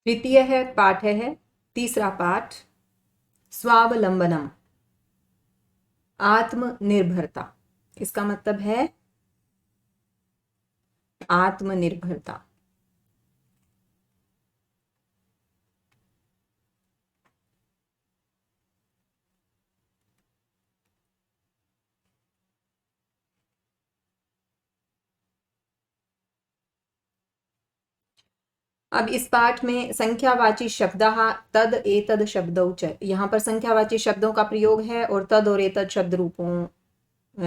तृतीय है पाठ है तीसरा पाठ स्वावलंबनम, आत्मनिर्भरता। इसका मतलब है आत्मनिर्भरता। अब इस पाठ में संख्यावाची शब्दः तद एतद शब्दौ च, यहाँ पर संख्यावाची शब्दों का प्रयोग है और तद और एतद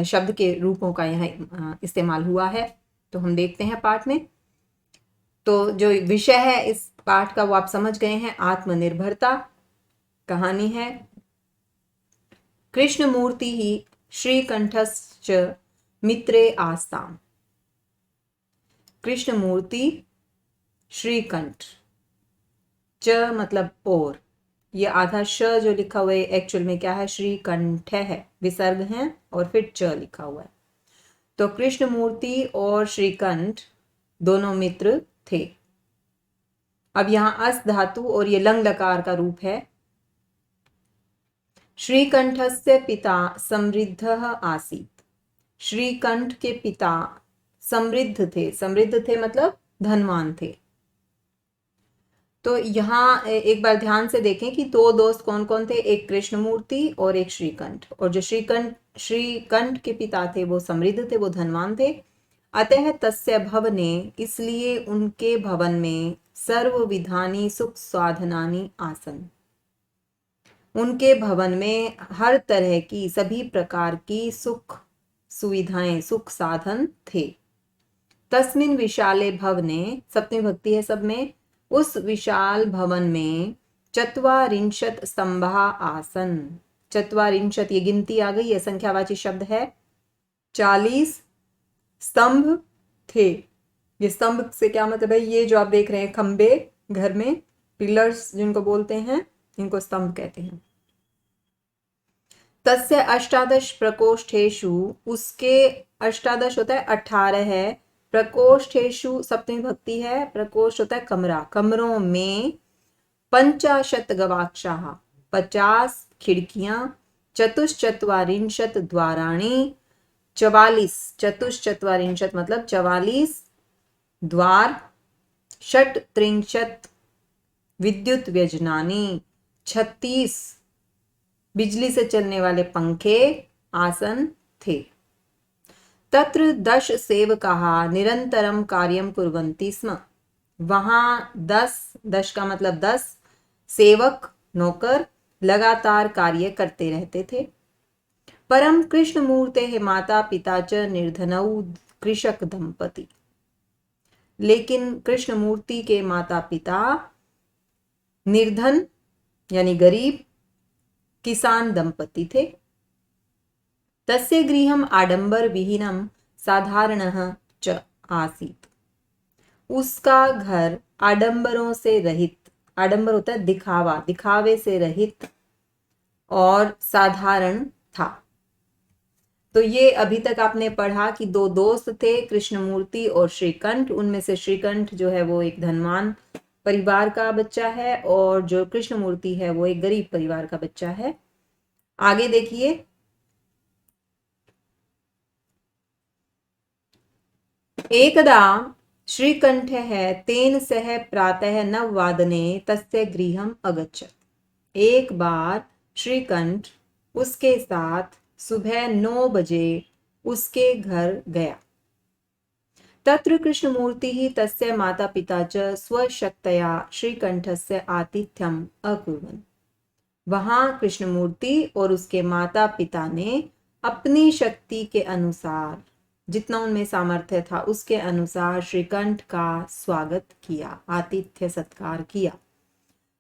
शब्द के रूपों का यहाँ इस्तेमाल हुआ है। तो हम देखते हैं पाठ में। तो जो विषय है इस पाठ का वो आप समझ गए हैं, आत्मनिर्भरता। कहानी है कृष्णमूर्ति ही श्रीकंठश्च मित्रे आस्ताम। कृष्णमूर्ति श्रीकंठ, च मतलब और, ये आधा श जो लिखा हुआ है एक्चुअल में क्या है, श्रीकंठ है, विसर्ग है और फिर च लिखा हुआ है। तो कृष्णमूर्ति और श्रीकंठ दोनों मित्र थे। अब यहां अस धातु और ये लंग लकार का रूप है। श्रीकंठस्य पिता समृद्धः आसीत्। श्रीकंठ के पिता समृद्ध थे। समृद्ध थे मतलब धनवान थे। तो यहाँ एक बार ध्यान से देखें कि दो दोस्त कौन कौन थे, एक कृष्णमूर्ति और एक श्रीकंठ। और जो श्रीकंठ के पिता थे वो समृद्ध थे, वो धनवान थे। अतः तस्य भवने, इसलिए उनके भवन में सर्व विधानी सुख साधनानि आसन। उनके भवन में हर तरह की, सभी प्रकार की सुख सुविधाएं, सुख साधन थे। तस्मिन विशाले भवने, सप्तमी भक्ति है सब में, उस विशाल भवन में चत्वारिंशत् स्तंभा आसन। चत्वारिंशत् ये गिनती आ गई, ये संख्यावाची शब्द है। 40 स्तंभ थे। ये स्तंभ से क्या मतलब है, ये जो आप देख रहे हैं खंबे घर में, पिलर्स जिनको बोलते हैं, इनको स्तंभ कहते हैं। तस्य अष्टादश प्रकोष्ठेषु, उसके अष्टादश होता है 18 है, प्रकोष्ठेषु सप्तमी भक्ति है, प्रकोष्ठ होता है कमरा, कमरों में 50 गवाक्षाः 50 खिड़कियां, चतुश्चत्वारिंशत् द्वाराणि 44, चतुश्चत्वारिंशत् मतलब 44 द्वार, षट्त्रिंशत् विद्युत व्यजनानि 36 बिजली से चलने वाले पंखे, आसन थे। तत्र 10 सेवकाः निरंतरम कार्यम कुर्वन्ति स्म। वहां 10 का मतलब 10 सेवक, नौकर लगातार कार्य करते रहते थे। परम कृष्णमूर्तेः माता पिता च निर्धनौ कृषक दंपति। लेकिन कृष्णमूर्ति के माता पिता निर्धन यानी गरीब किसान दंपति थे। तस्य गृहम् आडंबर विहीनम साधारणः च आसीत्। उसका घर आडंबरों से रहित, आडंबर होता है दिखावा, दिखावे से रहित और साधारण था। तो ये अभी तक आपने पढ़ा कि दो दोस्त थे, कृष्णमूर्ति और श्रीकंठ। उनमें से श्रीकंठ जो है वो एक धनवान परिवार का बच्चा है और जो कृष्णमूर्ति है वो एक गरीब परिवार का बच्चा है। आगे देखिए, एकदा श्रीकंठः तेन सह प्रातः 9 तस्य गृहम् अगच्छत्। एक बार श्रीकंठ उसके साथ सुबह 9 बजे उसके घर गया। तत्र कृष्णमूर्तिः तस्य माता पिता च स्वशक्तया श्रीकंठस्य आतिथ्यम् अकुर्वन्। वहां कृष्णमूर्ति और उसके माता पिता ने अपनी शक्ति के अनुसार, जितना उनमें सामर्थ्य था उसके अनुसार श्रीकंठ का स्वागत किया, आतिथ्य सत्कार किया।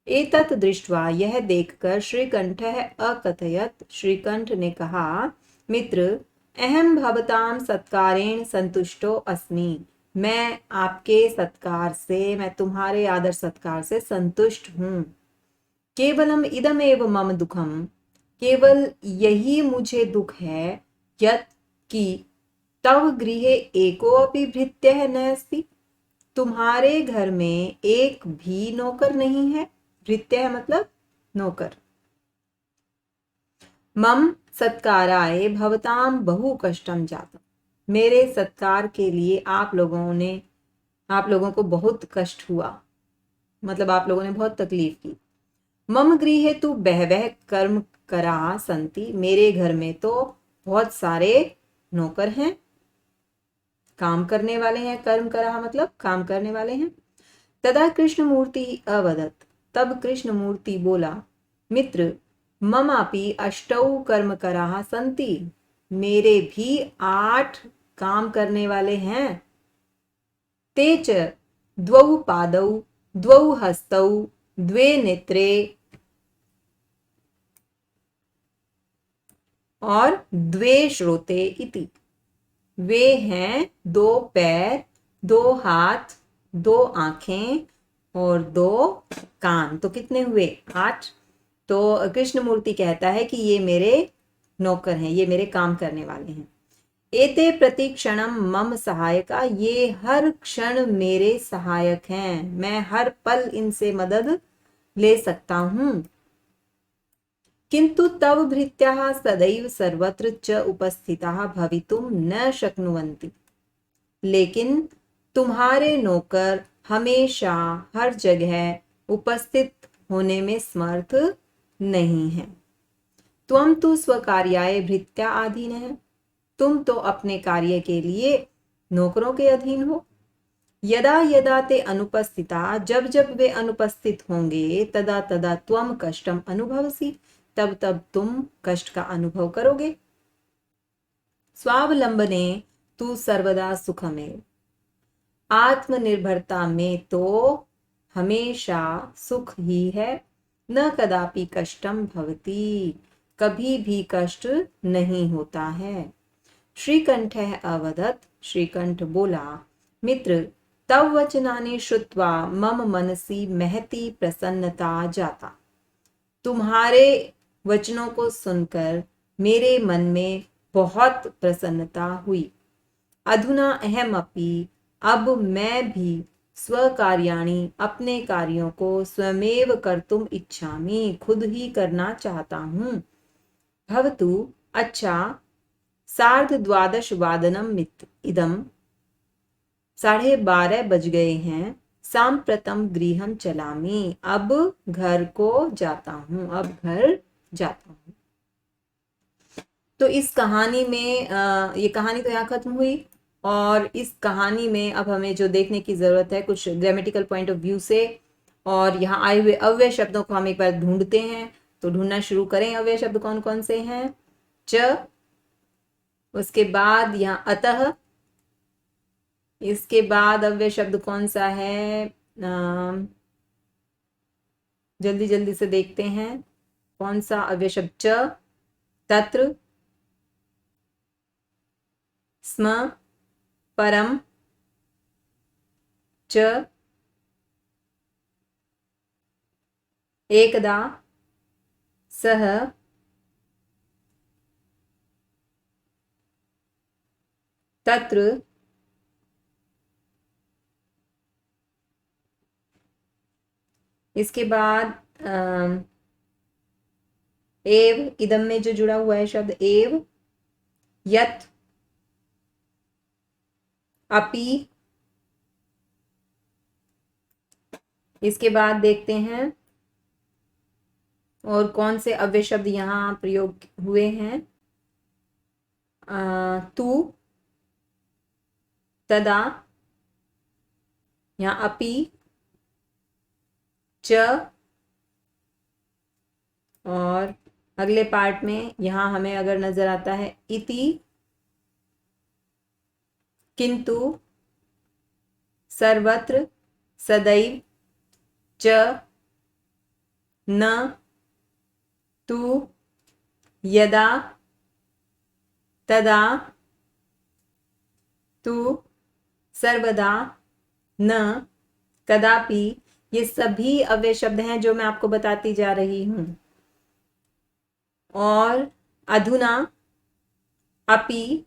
एतत् दृष्ट्वा, यह देखकर श्रीकंठः अकथयत्, श्रीकंठ ने कहा, मित्र अहम भवतां सत्कारेण संतुष्टो अस्मि। मैं आपके सत्कार से, मैं तुम्हारे आदर सत्कार से संतुष्ट हूं। केवलम इदमेव मम दुखम, केवल यही मुझे दुख है, यत् कि तव गृहे एको अपि भृत्यः न अस्ति, तुम्हारे घर में एक भी नौकर नहीं है। भृत्य है मतलब नौकर। मम सत्काराय भवताम बहु कष्टम जातम। मेरे सत्कार के लिए आप लोगों को बहुत कष्ट हुआ, मतलब आप लोगों ने बहुत तकलीफ की। मम गृहे तु बहवह कर्म करा संति। मेरे घर में तो बहुत सारे नौकर हैं, काम करने वाले हैं। कर्म करा मतलब काम करने वाले हैं। तदा कृष्णमूर्ति अवदत। तब कृष्णमूर्ति बोला, मित्र ममापि अष्टौ कर्म करा संति। मेरे भी 8 काम करने वाले हैं। ते च द्वौ पादौ द्वौ हस्तौ द्वे नेत्रे और द्वे श्रोते इति। वे हैं 2 पैर, 2 हाथ, 2 आंखें और 2 कान। तो कितने हुए? 8। तो कृष्णमूर्ति कहता है कि ये मेरे नौकर हैं, ये मेरे काम करने वाले हैं। एते प्रतिक्षणम मम सहायका। ये हर क्षण मेरे सहायक हैं, मैं हर पल इनसे मदद ले सकता हूं। किंतु तव भृत्याः सदैव सर्वत्र च उपस्थिताः भवितुं न शक्नुवन्ति। लेकिन तुम्हारे नौकर हमेशा हर जगह उपस्थित होने में समर्थ नहीं है। त्वं तु स्वकार्याय भृत्या अधीन है। तुम तो अपने कार्य के लिए नौकरों के अधीन हो। यदा यदा ते अनुपस्थिता। जब जब वे अनुपस्थित होंगे, तदा तदा त्वम कष्टम अनुभवसि। तब तब तुम कष्ट का अनुभव करोगे। स्वावलंबने तू सर्वदा सुखमेव। आत्मनिर्भरता में तो हमेशा सुख ही है। न कदापि कष्टम भवति। कभी भी कष्ट नहीं होता है। श्रीकंठ अवदत्। श्रीकंठ बोला, मित्र तव वचनानि श्रुत्वा मम मनसि महती प्रसन्नता जाता। तुम्हारे वचनों को सुनकर मेरे मन में बहुत प्रसन्नता हुई। अधुना अहमपि। अब मैं भी स्वकार्याणि अपने कार्यों को स्वमेव कर्तुम इच्छामि। खुद ही करना चाहता हूँ। भवतु। अच्छा। 12:30 इदम। 12:30 बज गए हैं। सांप्रतम गृहम चलामि। अब घर को जाता हूँ, अब घर जाता हूँ। तो इस कहानी में ये कहानी तो यहाँ खत्म हुई। और इस कहानी में अब हमें जो देखने की जरूरत है कुछ ग्रामेटिकल पॉइंट ऑफ व्यू से, और यहाँ आए हुए अव्यय शब्दों को हम एक बार ढूंढते हैं। तो ढूंढना शुरू करें। अव्यय शब्द कौन कौन से हैं? च, उसके बाद यहाँ अतः, इसके बाद अव्यय शब्द कौन सा है? जल्दी जल्दी से देखते हैं। कौन सा अव्यय शब्द? च, तत्र, स्म, परम, च, एकदा, सह, तत्र, इसके बाद एव, इदम में जो जुड़ा हुआ है शब्द एव, यत, अपि। इसके बाद देखते हैं और कौन से अव्यय शब्द यहाँ प्रयोग हुए हैं। तू, तदा, यहाँ अपि, च, और अगले पार्ट में यहाँ हमें अगर नजर आता है इति, किंतु, सर्वत्र, सदैव, च, न, तू, यदा, तदा, तू, सर्वदा, न, कदापि। ये सभी अव्यय शब्द हैं जो मैं आपको बताती जा रही हूं। और अधुना, अपि,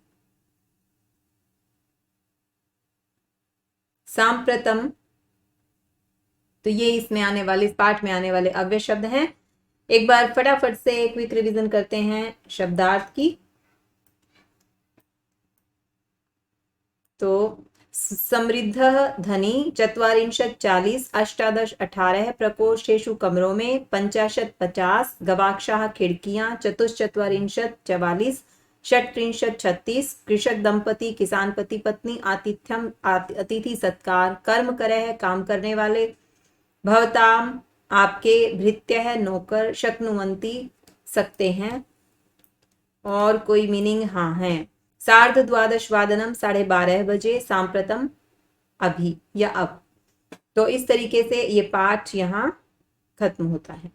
सांप्रतम, तो ये इसमें आने वाले, इस पाठ में आने वाले अव्यय शब्द हैं। एक बार फटाफट से क्विक रिवीजन करते हैं शब्दार्थ की। तो समृद्ध धनी, 44 40, 18 18, प्रकोष्ठेषु कमरों में, 50 50, गवाक्षाः खिड़कियां, 44 44, 36 36, कृषक दंपति, किसान पति पत्नी, आतिथ्यम अतिथि सत्कार, कर्म करह काम करने वाले, भवताम आपके, भृत्यः नौकर, शक्नुवन्ति सकते हैं, और कोई मीनिंग हाँ है। 12:30 12:30 बजे, सांप्रतम अभी या अब। तो इस तरीके से ये पाठ यहाँ खत्म होता है।